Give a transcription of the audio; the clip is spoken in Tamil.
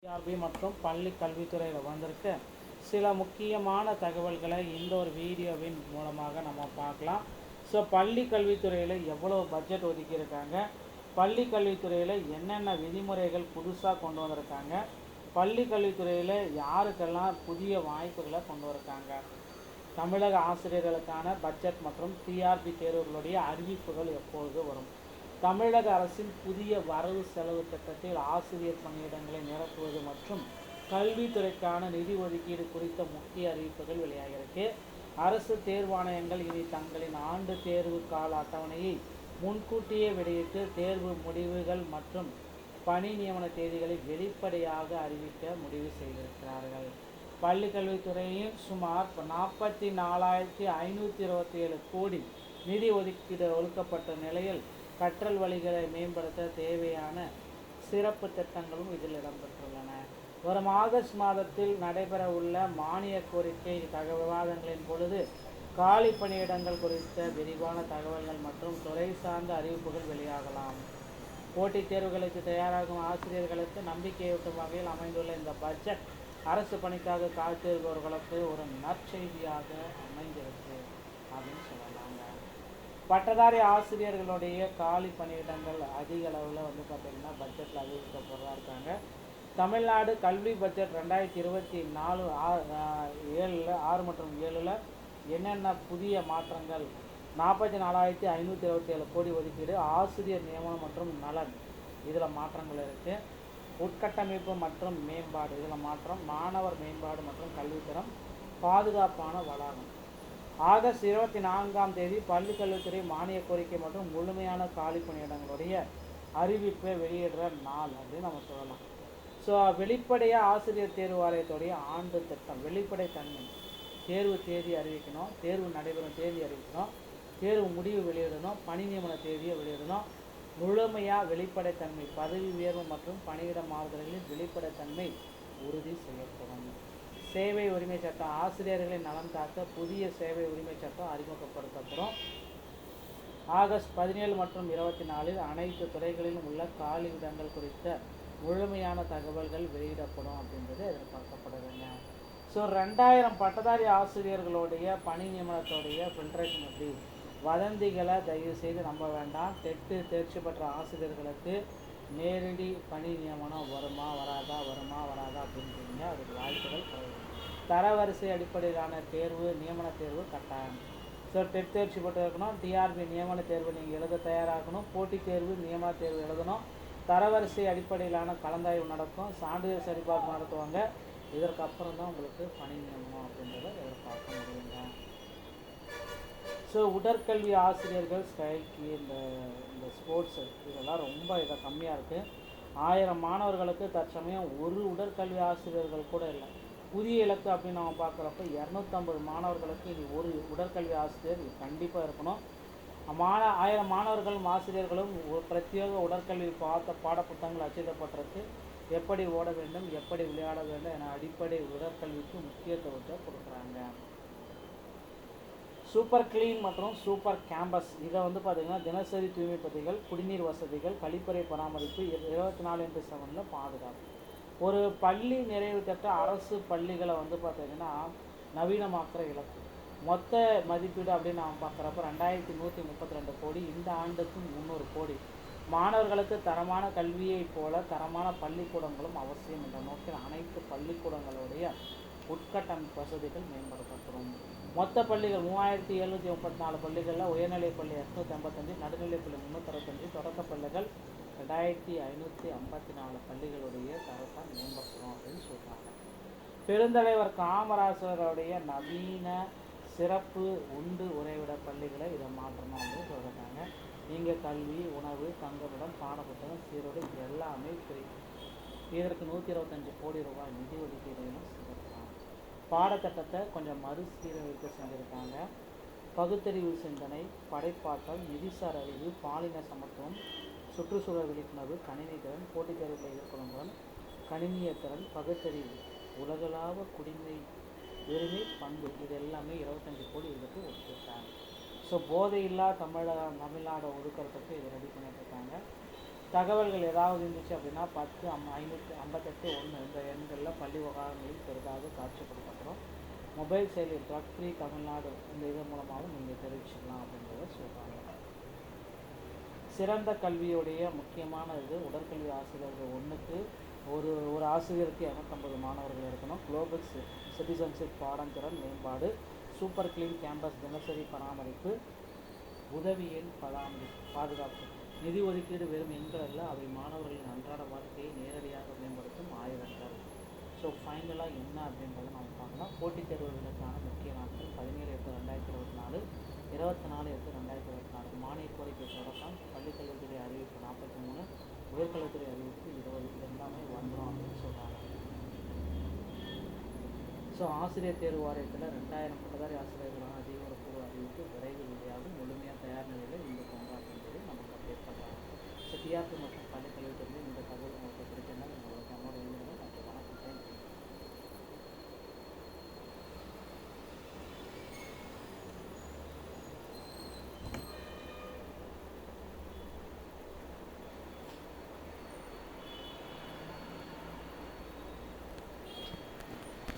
டிஆர்பி மற்றும் பள்ளி கல்வித்துறையில் வந்திருக்க சில முக்கியமான தகவல்களை இந்த ஒரு வீடியோவின் மூலமாக நம்ம பார்க்கலாம். ஸோ பள்ளி கல்வித்துறையில் எவ்வளோ பட்ஜெட் ஒதுக்கியிருக்காங்க, பள்ளி கல்வித்துறையில் என்னென்ன விதிமுறைகள் புதுசாக கொண்டு வந்திருக்காங்க, பள்ளி கல்வித்துறையில் யாருக்கெல்லாம் புதிய வாய்ப்புகளை கொண்டு வந்திருக்காங்க, தமிழக ஆசிரியர்களுக்கான பட்ஜெட் மற்றும் டிஆர்பி தேர்வுகளுடைய அறிவிப்புகள் எப்பொழுது வரும், தமிழக அரசின் புதிய வரவு செலவு திட்டத்தில் ஆசிரியர் பணியிடங்களை நிரப்புவது மற்றும் கல்வித்துறைக்கான நிதி ஒதுக்கீடு குறித்த முக்கிய அறிவிப்புகள் வெளியாகியிருக்கு. அரசு தேர்வாணையங்கள் இனி தங்களின் ஆண்டு தேர்வு கால அட்டவணையை முன்கூட்டியே வெளியிட்டு தேர்வு முடிவுகள் மற்றும் பணி நியமன தேதிகளை வெளிப்படையாக அறிவிக்க முடிவு செய்திருக்கிறார்கள். பள்ளிக்கல்வித்துறையில் சுமார் 44,527 கோடி நிதி ஒதுக்கீடு ஒதுக்கப்பட்ட நிலையில் கற்றல் வழிகளை மேம்படுத்த தேவையான சிறப்பு திட்டங்களும் இதில் இடம்பெற்றுள்ளன. வரும் ஆகஸ்ட் மாதத்தில் நடைபெற உள்ள மானிய கோரிக்கை விவாதங்களின் பொழுது காலி பணியிடங்கள் குறித்த விரிவான தகவல்கள் மற்றும் துறை சார்ந்த அறிவிப்புகள் வெளியாகலாம். போட்டித் தேர்வுகளுக்கு தயாராகும் ஆசிரியர்களுக்கு நம்பிக்கையூட்டும் வகையில் அமைந்துள்ள இந்த பட்ஜெட் அரசு பணிக்காக காத்திருப்பவர்களுக்கு ஒரு நற்செய்தியாக அமைந்திருக்கு அப்படின்னு சொல்லலாங்க. பட்டதாரி ஆசிரியர்களுடைய காலி பணியிடங்கள் அதிக அளவில் பார்த்திங்கன்னா பட்ஜெட்டில் அறிவிக்கப்படுறதா இருக்காங்க. தமிழ்நாடு கல்வி பட்ஜெட் 2024 6 மற்றும் 7 என்னென்ன புதிய மாற்றங்கள், 44,527 கோடி ஒதுக்கீடு, ஆசிரியர் நியமனம் மற்றும் நலன் இதில் மாற்றங்கள் இருக்குது. உட்கட்டமைப்பு மற்றும் மேம்பாடு இதில் மாற்றம், மாணவர் மேம்பாடு மற்றும் கல்வித்தரம், பாதுகாப்பான வளாகம். ஆகஸ்ட் 24ஆம் தேதி பள்ளிக்கல்வித்துறை மானிய கோரிக்கை மற்றும் முழுமையான காலி பணியிடங்களுடைய அறிவிப்பை வெளியிடுற நாள் அப்படின்னு நம்ம சொல்லலாம். ஸோ வெளிப்படையாக ஆசிரியர் தேர்வு வாரியத்துடைய ஆண்டு திட்டம், வெளிப்படைத்தன்மை, தேர்வு தேதி அறிவிக்கணும், தேர்வு நடைபெறும் தேதி அறிவிக்கணும், தேர்வு முடிவு வெளியிடணும், பணி நியமன தேதியை வெளியிடணும், முழுமையாக வெளிப்படைத்தன்மை, பதவி உயர்வு மற்றும் பணியிட மாறுதல்களில் வெளிப்படைத்தன்மை உறுதி செய்யப்படும். சேவை உரிமை சட்டம், ஆசிரியர்களின் நலன் காக்க புதிய சேவை உரிமை சட்டம் அறிமுகப்படுத்தப்படும். ஆகஸ்ட் 17 மற்றும் 24 அனைத்து துறைகளிலும் உள்ள காலியிடங்கள் குறித்த முழுமையான தகவல்கள் வெளியிடப்படும் அப்படின்றது எதிர்பார்க்கப்படுதுங்க. ஸோ 2000 பட்டதாரி ஆசிரியர்களுடைய பணி நியமனத்துடைய ஃபில்ட்ரேஷன் எப்படி, வதந்திகளை தயவு செய்து நம்ப வேண்டாம். தேர்ச்சி பெற்ற ஆசிரியர்களுக்கு நேரடி பணி நியமனம் வருமா வராதா அப்படின்றீங்க, அதுக்கு வாய்ப்புகள் குறைவு. தரவரிசை அடிப்படையிலான தேர்வு, நியமன தேர்வு கட்டாயம். ஸோ தேர்ச்சி பெற்று இருக்கணும். டிஆர்பி நியமன தேர்வு நீங்கள் எழுத தயாராகணும். போட்டித் தேர்வு, நியமன தேர்வு எழுதணும். தரவரிசை அடிப்படையிலான கலந்தாய்வு நடக்கும். சான்றிதழ் சரிபார்ப்பு நடத்துவாங்க. இதற்கு அப்புறம் தான் உங்களுக்கு பணி நியமனம் அப்படின்றத எதிர்பார்க்க முடியுங்க. ஸோ உடற்கல்வி ஆசிரியர்கள் ஸ்ட்ரைக்கு, இந்த ஸ்போர்ட்ஸு இதெல்லாம் ரொம்ப கம்மியாக இருக்குது. 1000 மாணவர்களுக்கு தற்சமயம் ஒரு உடற்கல்வி ஆசிரியர்கள் கூட இல்லை. புதிய இலக்கு அப்படின்னு நம்ம பார்க்குறப்ப 250 மாணவர்களுக்கு இனி ஒரு உடற்கல்வி ஆசிரியர் கண்டிப்பாக இருக்கணும். 1000 மாணவர்களும் ஆசிரியர்களும் ஒரு பிரத்யேக உடற்கல்வி பாடப்புத்தகங்கள் அச்சிடப்பட்டிருக்கு. எப்படி ஓட வேண்டும், எப்படி விளையாட வேண்டும் என அடிப்படை உடற்கல்விக்கு முக்கியத்துவத்தை கொடுக்குறாங்க. சூப்பர் கிளீன் மற்றும் சூப்பர் கேம்பஸ் இதை பார்த்திங்கன்னா தினசரி தூய்மை பகுதிகள், குடிநீர் வசதிகள், கழிப்பறை பராமரிப்பு, 24x7 பாதுகாப்பு. ஒரு பள்ளி நிறைவு திட்ட அரசு பள்ளிகளை பார்த்திங்கன்னா நவீனமாக்குற இலக்கு. மொத்த மதிப்பீடு அப்படின்னு நாம் பார்க்குறப்ப 2132 கோடி, இந்த ஆண்டுக்கு 300 கோடி. மாணவர்களுக்கு தரமான கல்வியை போல தரமான பள்ளிக்கூடங்களும் அவசியம் என்ற நோக்கில் அனைத்து பள்ளிக்கூடங்களுடைய உட்கட்டமைப்பு வசதிகள் மேம்படுத்தப்படும். மொத்த பள்ளிகள் 3734 பள்ளிகளில் உயர்நிலைப் பள்ளி 855, நடுநிலைப் பள்ளி 365, தொடக்க பள்ளிகள் 2554 பள்ளிகளுடைய தரத்தை மேம்படுத்தணும் அப்படின்னு சொல்கிறாங்க. பெருந்தலைவர் காமராஜருடைய நவீன சிறப்பு உண்டு உறைவிட பள்ளிகளை இதை மாற்றணும் அப்படின்னு சொல்கிறாங்க. இங்கே கல்வி, உணவு, தங்குமிடம், பாடப்புத்தகம், சீருடை எல்லாமே ஃப்ரீ. இதற்கு 125 கோடி ரூபாய் நிதி ஒதுக்கீடுகளும் செஞ்சுருக்காங்க. பாடத்திட்டத்தை கொஞ்சம் மறுசீரமைப்பு செஞ்சுருக்காங்க. பகுத்தறிவு சிந்தனை, படைப்பாற்றல், நிதிசார் அறிவு, பாலின சமத்துவம், சுற்றுச்சூழல் விழிப்புணர்வு, கணினி திறன், போட்டித் தேர்வுகளை எதிர்கொள்ளும் திறன், கணினிய திறன், பகுத்தறிவு, உலகளாவ குடிமை உரிமை பண்பு, இது எல்லாமே 25 கோடி இதுக்கு ஒதுக்கியிருக்காங்க. ஸோ போதையில்லா தமிழ்நாடு ஒதுக்கிறதுக்கு இது ரெடி பண்ணிட்டுருக்காங்க. தகவல்கள் ஏதாவது இருந்துச்சு அப்படின்னா 10 558 1 இந்த எண்களில் பள்ளி விவகாரங்களில் பெரிதாக காட்சிப்படுத்தப்படும். மொபைல் செயலி ட்ரக் ஃப்ரீ தமிழ்நாடு இந்த இது மூலமாகவும் நீங்கள் தெரிவிச்சுக்கலாம் அப்படின்றத சொல்கிறாங்க. சிறந்த கல்வியுடைய முக்கியமான இது உடற்கல்வி ஆசிரியர்கள் ஒன்றுக்கு ஒரு ஆசிரியருக்கு 250 மாணவர்கள் இருக்கணும். குளோபல் சிட்டிசன்ஷிப் பாடத்திறன் மேம்பாடு, சூப்பர் கிளீன் கேம்பஸ் தினசரி பராமரிப்பு, உதவியின் பாதுகாப்பு. நிதி ஒதுக்கீடு வெறும் எண்கள் அல்ல, அவை மாணவர்களின் அன்றாட வாழ்க்கையை நேரடியாக மேம்படுத்தும் ஆயுதங்கள். ஸோ ஃபைனலாக என்ன அப்படின்றத நம்ம பார்க்கலாம். போட்டித் தேர்வுகளுக்கான முக்கிய நாட்கள் 17/8/2024, 24/8/2024. மானிய கோரிக்கை தொடக்கம், பள்ளிக்கல்வித்துறை அறிவிப்பு 43, உயர்கல்வித்துறை அறிவிப்பு 20. இது எல்லாமே வந்துடும் அப்படின்னு சொல்கிறாங்க. ஸோ ஆசிரியர் தேர்வு வாரியத்தில் 2000 பட்டதாரி ஆசிரியர்களான அதிகாரப்பூர்வ அறிவிப்பு விரைவில் வெளியாகும். முழுமையாக தயார் நிலையில் இந்த போங்க அப்படின்றது நமக்கு அப்டேட் பண்ணுறாங்க. ஸோ டிஆர்பி மற்றும் பள்ளிக்கல்வித்துறையில் இந்த தகவல் உங்களுக்கு பிடிச்சிருந்தால்